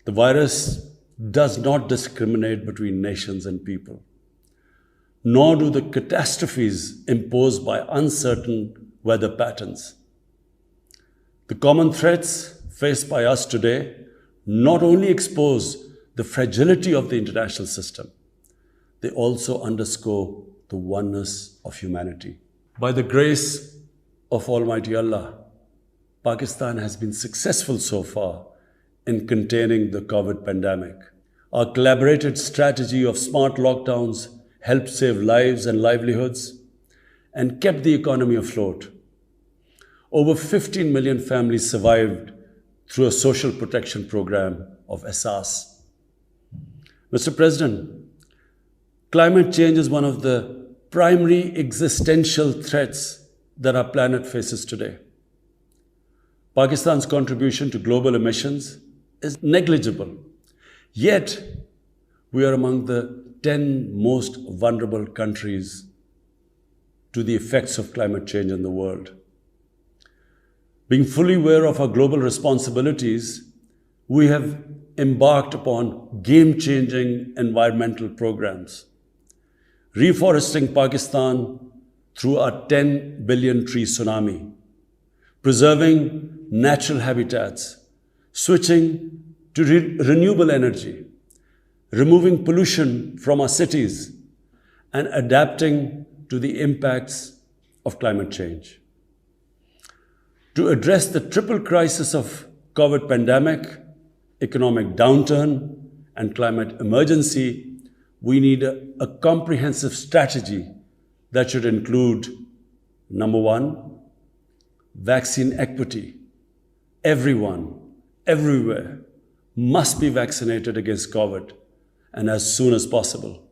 The virus does not discriminate between nations and people, nor do the catastrophes imposed by uncertain weather patterns. The common threats faced by us today not only expose the fragility of the international system, they also underscore the oneness of humanity. By the grace of Almighty Allah, Pakistan has been successful so far in containing the COVID pandemic. Our collaborated strategy of smart lockdowns helped save lives and livelihoods and kept the economy afloat. Over 15 million families survived through a social protection program of Asas. Mr. President, climate change is one of the primary existential threats that our planet faces today. Pakistan's contribution to global emissions is negligible, yet we are among the 10 most vulnerable countries to the effects of climate change in the world. Being fully aware of our global responsibilities, we have embarked upon game-changing environmental programs. Reforesting Pakistan through our 10 billion tree tsunami, preserving natural habitats, switching to renewable energy, removing pollution from our cities, and adapting to the impacts of climate change. To address the triple crisis of COVID pandemic, economic downturn, and climate emergency, we need a comprehensive strategy that should include, number one, vaccine equity. Everyone, everywhere, must be vaccinated against COVID, and as soon as possible.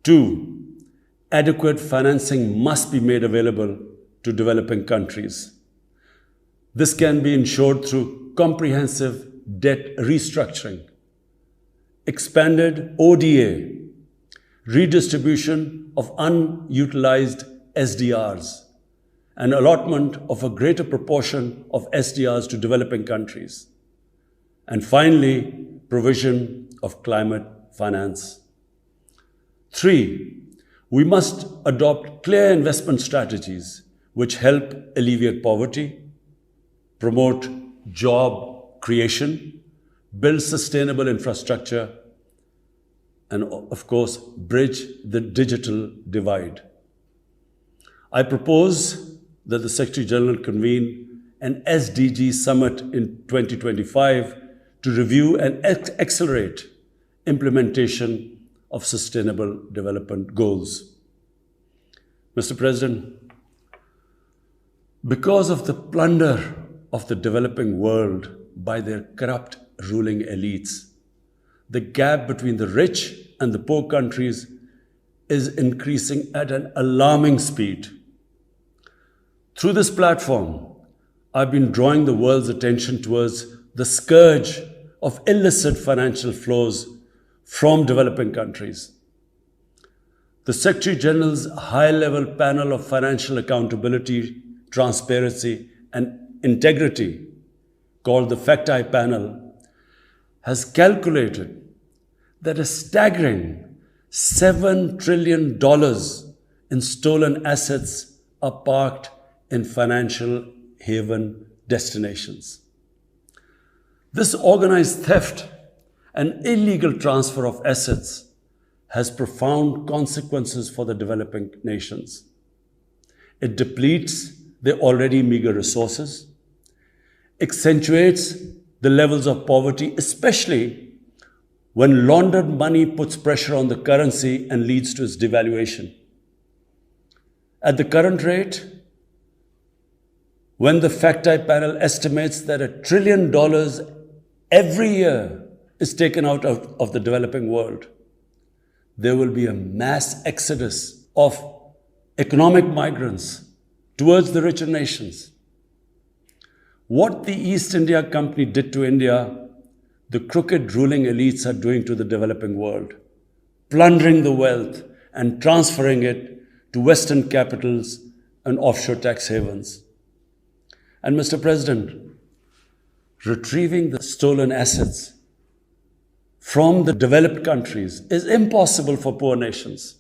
2, adequate financing must be made available to developing countries. This can be ensured through comprehensive debt restructuring, expanded ODA, redistribution of unutilized SDRs, and allotment of a greater proportion of SDRs to developing countries. And finally, provision of climate finance. 3, we must adopt clear investment strategies which help alleviate poverty, promote job creation, build sustainable infrastructure, and of course, bridge the digital divide. I propose that the Secretary General convene an SDG summit in 2025 to review and accelerate implementation of sustainable development goals. Mr. President, because of the plunder of the developing world by their corrupt ruling elites, the gap between the rich and the poor countries is increasing at an alarming speed. Through this platform, I've been drawing the world's attention towards the scourge of illicit financial flows from developing countries. The Secretary General's high-level panel of financial accountability, transparency, and integrity, called the Fact-Eye Panel, has calculated that a staggering $7 trillion in stolen assets are parked in financial haven destinations. This organized theft and illegal transfer of assets has profound consequences for the developing nations. It depletes their already meager resources, accentuates the levels of poverty, especially when laundered money puts pressure on the currency and leads to its devaluation. At the current rate, when the Fact-Eye panel estimates that $1 trillion every year is taken out of the developing world, there will be a mass exodus of economic migrants towards the richer nations. What the East India Company did to India, the crooked ruling elites are doing to the developing world, plundering the wealth and transferring it to Western capitals and offshore tax havens. And Mr. President, Retrieving the stolen assets from the developed countries is impossible for poor nations.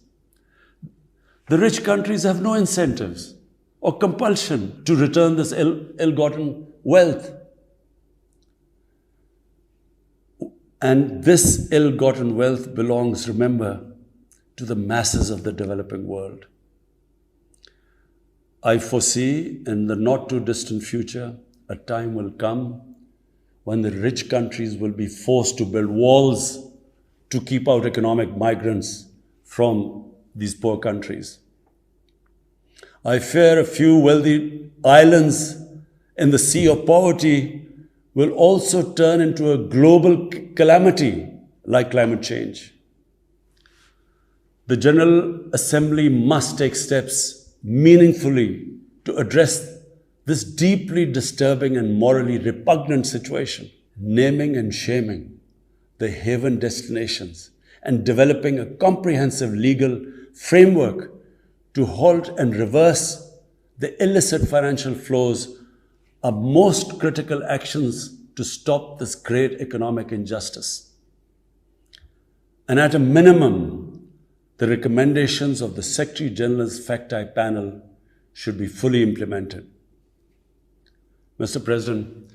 The rich countries have no incentives or compulsion to return this ill-gotten wealth. And this ill-gotten wealth belongs, remember, to the masses of the developing world. I foresee in the not-too-distant future, a time will come when the rich countries will be forced to build walls to keep out economic migrants from these poor countries. I fear a few wealthy islands in the sea of poverty will also turn into a global calamity like climate change. The General Assembly must take steps meaningfully to address this deeply disturbing and morally repugnant situation, naming and shaming the haven destinations and developing a comprehensive legal framework to halt and reverse the illicit financial flows are most critical actions to stop this great economic injustice. And at a minimum, the recommendations of the Secretary General's Fact-I panel should be fully implemented. Mr. President,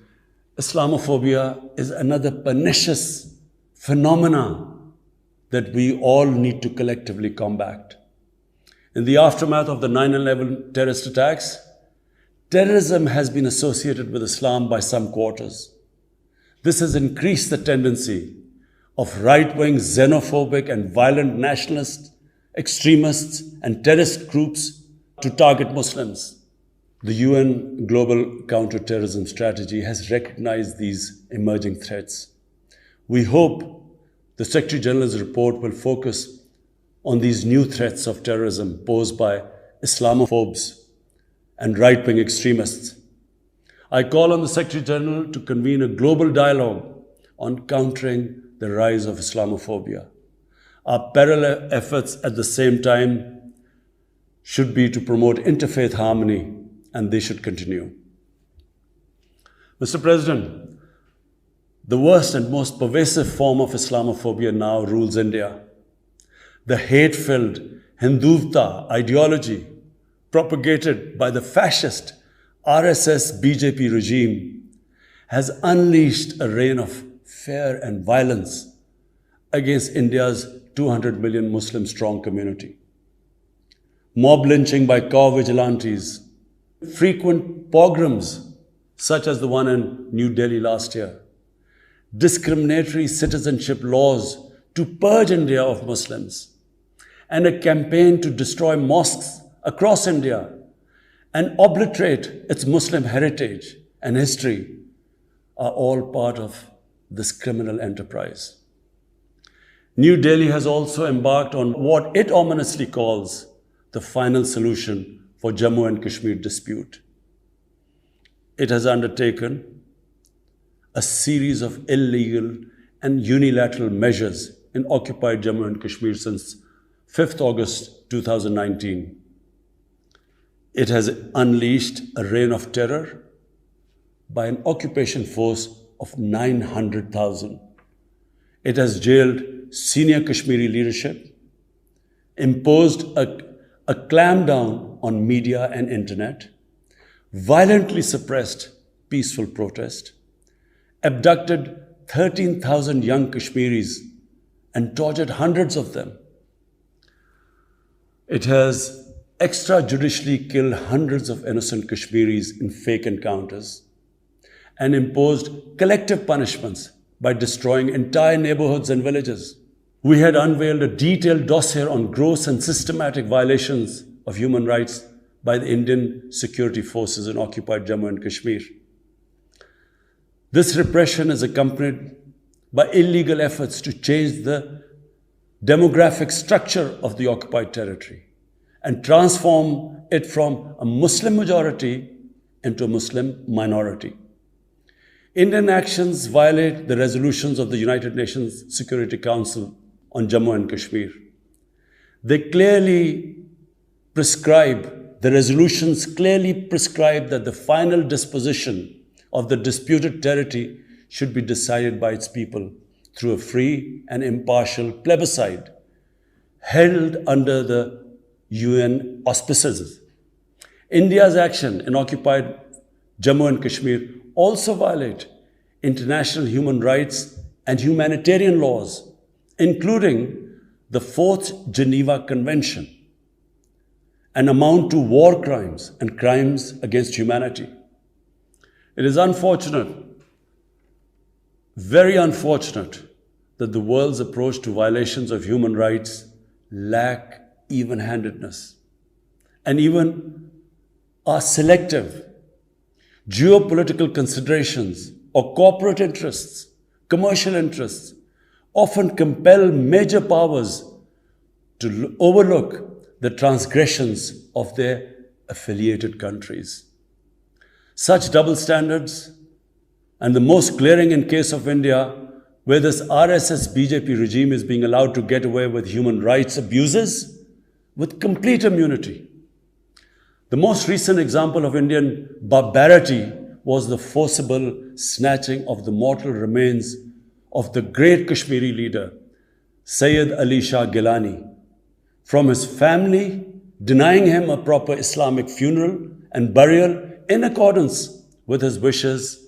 Islamophobia is another pernicious phenomenon that we all need to collectively combat. In the aftermath of the 9/11 terrorist attacks, terrorism has been associated with Islam by some quarters. This has increased the tendency of right-wing, xenophobic and violent nationalists, extremists and terrorist groups to target Muslims. The UN Global Counter-Terrorism Strategy has recognized these emerging threats. We hope the Secretary General's report will focus on these new threats of terrorism posed by Islamophobes and right-wing extremists. I call on the Secretary General to convene a global dialogue on countering the rise of Islamophobia. Our parallel efforts at the same time should be to promote interfaith harmony, and they should continue. Mr. President, the worst and most pervasive form of Islamophobia now rules India. The hate-filled Hindutva ideology propagated by the fascist RSS BJP regime has unleashed a reign of fear and violence against India's 200 million Muslim-strong community. Mob lynching by cow vigilantes, frequent pogroms such as the one in New Delhi last year, discriminatory citizenship laws to purge India of Muslims, and a campaign to destroy mosques across India and obliterate its Muslim heritage and history are all part of this criminal enterprise. New Delhi has also embarked on what it ominously calls the final solution for Jammu and Kashmir dispute. It has undertaken a series of illegal and unilateral measures in occupied Jammu and Kashmir since 5th August 2019. It has unleashed a reign of terror by an occupation force of 900,000. It has jailed senior Kashmiri leadership, imposed a clampdown on media and internet, violently suppressed peaceful protest, abducted 13,000 young Kashmiris and tortured hundreds of them. It has extrajudicially killed hundreds of innocent Kashmiris in fake encounters and imposed collective punishments by destroying entire neighborhoods and villages. We had unveiled a detailed dossier on gross and systematic violations of human rights by the Indian security forces in occupied Jammu and Kashmir. This repression is accompanied by illegal efforts to change the demographic structure of the occupied territory and transform it from a Muslim majority into a Muslim minority. Indian actions violate the resolutions of the United Nations Security Council on Jammu and Kashmir. The resolutions clearly prescribe that the final disposition of the disputed territory should be decided by its people through a free and impartial plebiscite held under the UN auspices. India's action in occupied Jammu and Kashmir also violate international human rights and humanitarian laws, including the Fourth Geneva Convention, and amount to war crimes and crimes against humanity. It is unfortunate, very unfortunate, that the world's approach to violations of human rights lack even-handedness and even are selective. Geopolitical considerations or corporate interests, commercial interests, often compel major powers to overlook the transgressions of their affiliated countries. Such double standards, and the most glaring in case of India, where this RSS-BJP regime is being allowed to get away with human rights abuses with complete immunity. The most recent example of Indian barbarity was the forcible snatching of the mortal remains of the great Kashmiri leader, Sayyid Ali Shah Gilani, from his family, denying him a proper Islamic funeral and burial in accordance with his wishes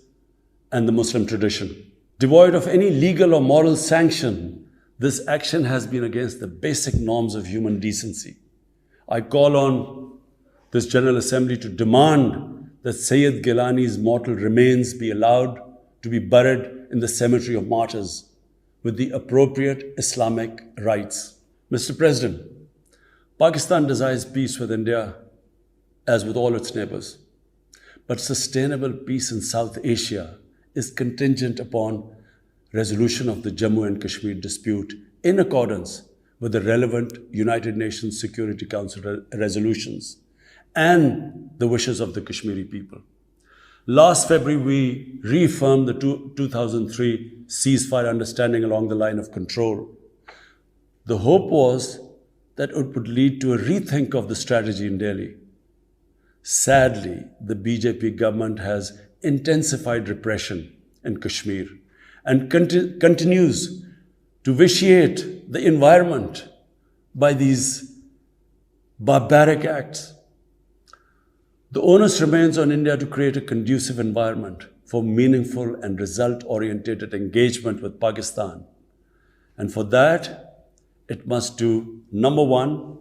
and the Muslim tradition. Devoid of any legal or moral sanction, this action has been against the basic norms of human decency. I call on this General Assembly to demand that Sayyid Gilani's mortal remains be allowed to be buried in the cemetery of martyrs with the appropriate Islamic rites. Mr. President, Pakistan desires peace with India as with all its neighbors. But sustainable peace in South Asia is contingent upon resolution of the Jammu and Kashmir dispute in accordance with the relevant United Nations Security Council resolutions and the wishes of the Kashmiri people. Last February, we reaffirmed the 2003 ceasefire understanding along the line of control. The hope was that it would lead to a rethink of the strategy in Delhi. Sadly, the BJP government has intensified repression in Kashmir and continues to vitiate the environment by these barbaric acts. The onus remains on India to create a conducive environment for meaningful and result-oriented engagement with Pakistan. And for that, it must do, number one,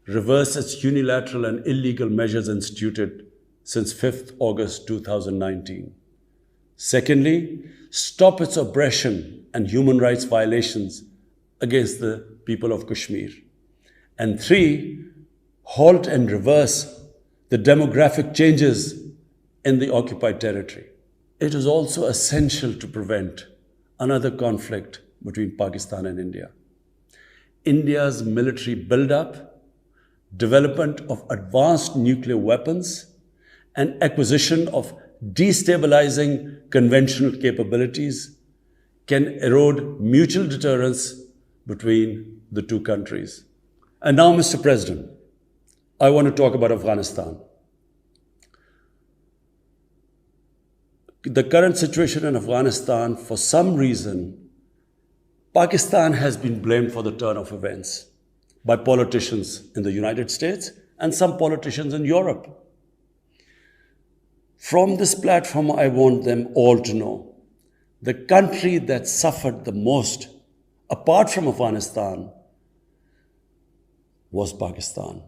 reverse its unilateral and illegal measures instituted since 5th August 2019. Secondly, stop its oppression and human rights violations against the people of Kashmir. And three, halt and reverse the demographic changes in the occupied territory. It is also essential to prevent another conflict between Pakistan and India. India's military buildup, development of advanced nuclear weapons, and acquisition of destabilizing conventional capabilities can erode mutual deterrence between the two countries. And now, Mr. President, I want to talk about Afghanistan. The current situation in Afghanistan, for some reason, Pakistan has been blamed for the turn of events by politicians in the United States and some politicians in Europe. From this platform, I want them all to know the country that suffered the most, apart from Afghanistan, was Pakistan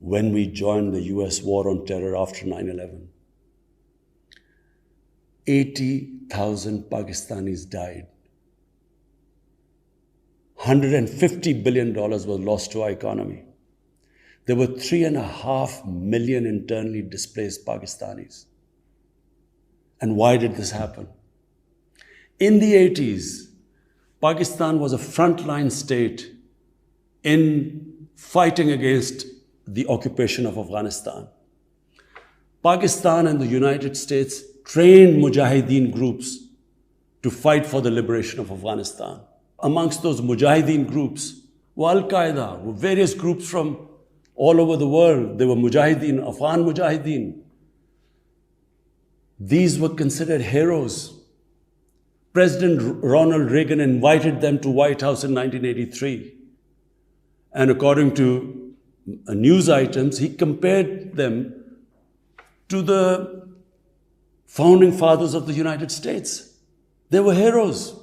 when we joined the US war on terror after 9/11. 80,000 Pakistanis died. $150 billion was lost to our economy. There were 3.5 million internally displaced Pakistanis. And why did this happen? In the 80s, Pakistan was a frontline state in fighting against the occupation of Afghanistan. Pakistan and the United States trained mujahideen groups to fight for the liberation of Afghanistan. Amongst those mujahideen groups were Al-Qaeda, were various groups from all over the world. There were mujahideen, Afghan mujahideen. These were considered heroes. President Ronald Reagan invited them to White House in 1983. And according to news items, he compared them to the founding fathers of the United States. They were heroes.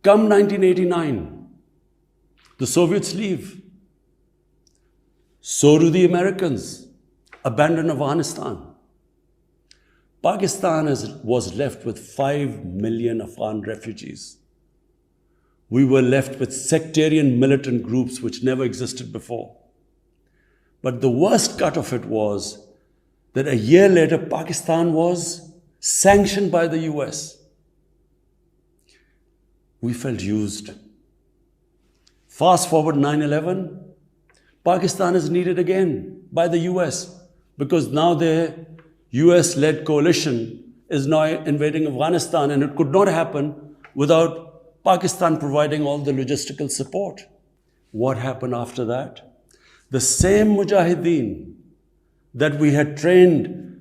Come 1989, the Soviets leave. So do the Americans, abandon Afghanistan. Pakistan was left with 5 million Afghan refugees. We were left with sectarian militant groups which never existed before. But the worst cut of it was that a year later, Pakistan was sanctioned by the US. We felt used. Fast forward 9/11, Pakistan is needed again by the US because now their US-led coalition is now invading Afghanistan, and it could not happen without Pakistan providing all the logistical support. What happened after that? The same mujahideen that we had trained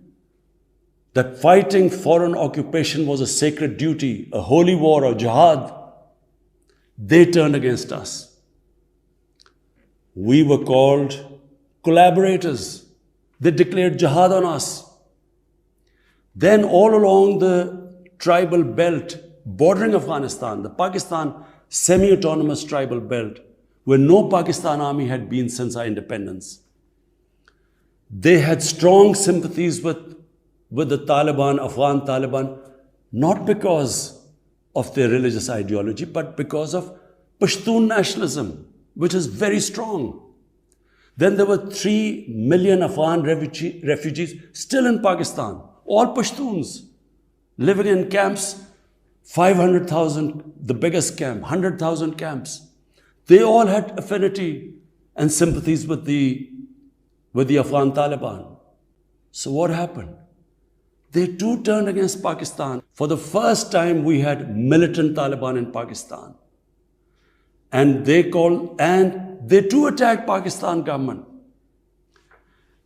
that fighting foreign occupation was a sacred duty, a holy war or jihad, they turned against us. We were called collaborators. They declared jihad on us. Then all along the tribal belt bordering Afghanistan, the Pakistan semi-autonomous tribal belt, where no Pakistan army had been since our independence, they had strong sympathies with the Taliban, Afghan Taliban, not because of their religious ideology, but because of Pashtun nationalism, which is very strong. Then there were 3 million Afghan refugees still in Pakistan, all Pashtuns, living in camps, 500,000, the biggest camp, 100,000 camps. They all had affinity and sympathies with the Afghan Taliban. So what happened? They too turned against Pakistan. For the first time, we had militant Taliban in Pakistan. And they too attacked Pakistan government.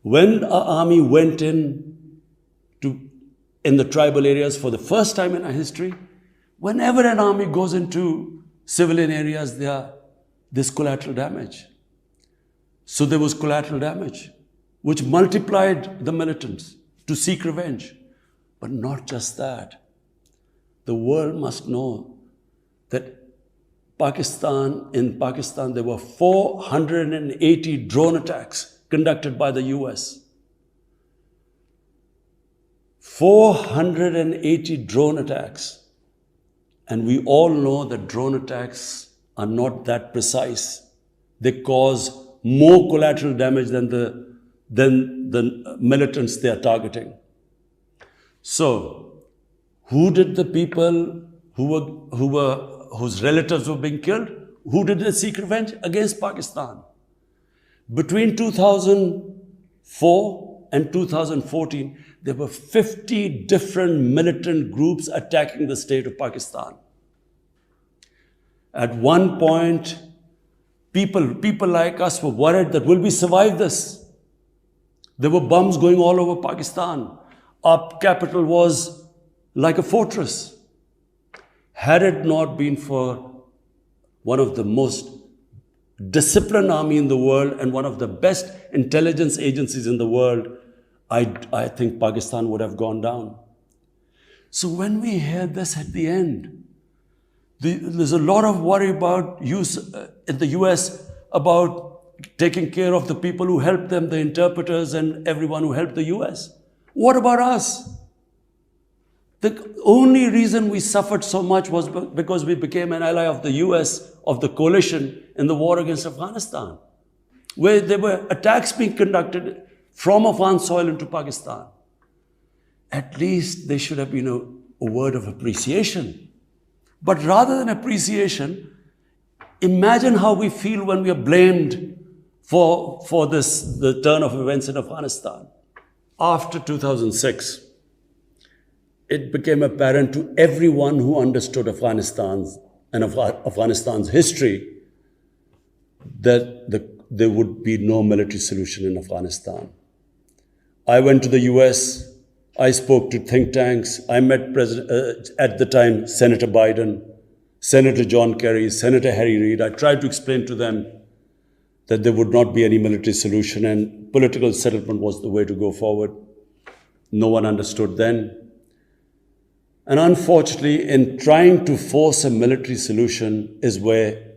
When our army went in the tribal areas for the first time in our history, whenever an army goes into civilian areas, there's collateral damage. So there was collateral damage, which multiplied the militants to seek revenge. But not just that. The world must know that in Pakistan, there were 480 drone attacks conducted by the US. 480 drone attacks. And we all know that drone attacks are not that precise. They cause more collateral damage than the militants they are targeting. So, who did the people whose relatives were being killed? Who did they seek revenge? Against Pakistan. Between 2004 and 2014, there were 50 different militant groups attacking the state of Pakistan. At one point, people like us were worried that will we survive this? There were bombs going all over Pakistan. Our capital was like a fortress. Had it not been for one of the most disciplined army in the world and one of the best intelligence agencies in the world, I think Pakistan would have gone down. So when we hear this at the end, there's a lot of worry about in the US about taking care of the people who helped them, the interpreters and everyone who helped the US. What about us? The only reason we suffered so much was because we became an ally of the US, of the coalition in the war against Afghanistan, where there were attacks being conducted from Afghan soil into Pakistan. At least there should have been a word of appreciation. But rather than appreciation, imagine how we feel when we are blamed for the turn of events in Afghanistan. After 2006, it became apparent to everyone who understood Afghanistan's history that there would be no military solution in Afghanistan. I went to the US I spoke to think tanks. I met at the time Senator Biden, Senator John Kerry, Senator Harry Reid. I tried to explain to them that there would not be any military solution and political settlement was the way to go forward. No one understood then. And unfortunately, in trying to force a military solution is where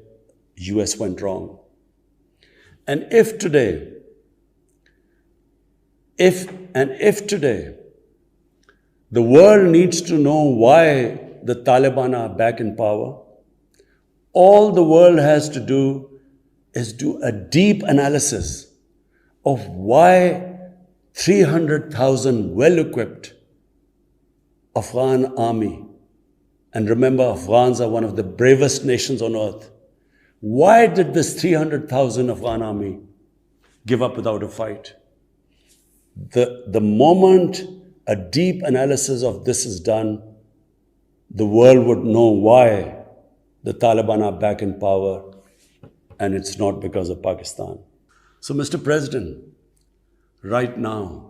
US went wrong. And if today, the world needs to know why the Taliban are back in power, all the world has to do is do a deep analysis of why 300,000 well-equipped Afghan army, and remember, Afghans are one of the bravest nations on earth. Why did this 300,000 Afghan army give up without a fight? The moment a deep analysis of this is done, the world would know why the Taliban are back in power, and it's not because of Pakistan. So, Mr. President, right now,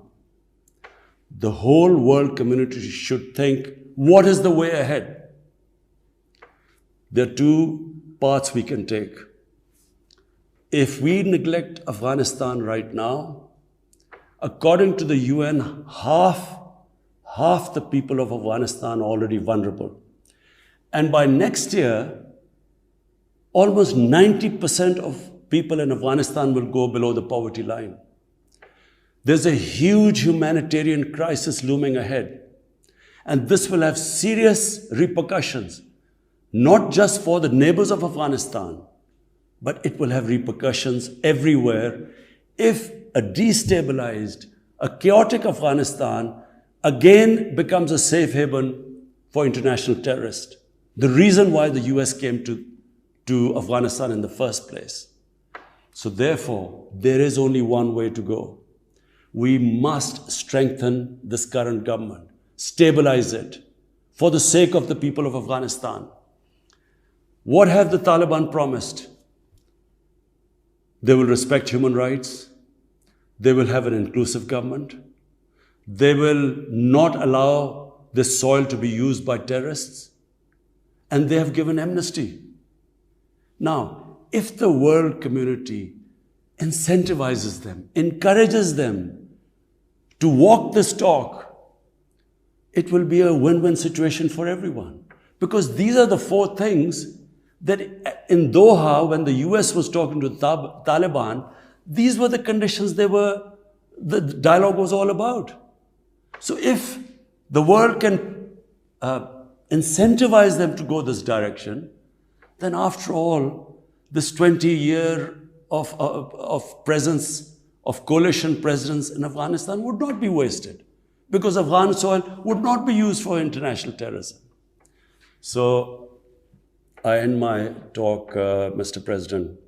the whole world community should think, what is the way ahead? There are two paths we can take. If we neglect Afghanistan right now, according to the UN, half the people of Afghanistan are already vulnerable. And by next year, almost 90% of people in Afghanistan will go below the poverty line. There's a huge humanitarian crisis looming ahead. And this will have serious repercussions, not just for the neighbors of Afghanistan, but it will have repercussions everywhere if a destabilized, a chaotic Afghanistan again becomes a safe haven for international terrorists. The reason why the US came to Afghanistan in the first place. So therefore, there is only one way to go. We must strengthen this current government, stabilize it for the sake of the people of Afghanistan. What have the Taliban promised? They will respect human rights. They will have an inclusive government. They will not allow this soil to be used by terrorists. And they have given amnesty. Now, if the world community incentivizes them, encourages them to walk this talk, it will be a win-win situation for everyone. Because these are the four things that in Doha, when the US was talking to the Taliban, these were the conditions the dialogue was all about. So if the world can incentivize them to go this direction, then after all, this 20-year of presence, of coalition presence in Afghanistan would not be wasted, because Afghan soil would not be used for international terrorism. So I end my talk, Mr. President,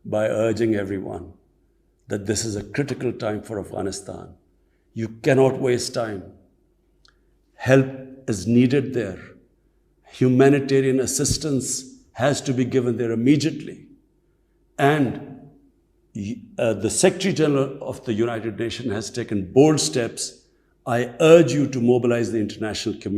by urging everyone that this is a critical time for Afghanistan. You cannot waste time. Help is needed there. Humanitarian assistance has to be given there immediately. And the Secretary General of the United Nations has taken bold steps. I urge you to mobilize the international community.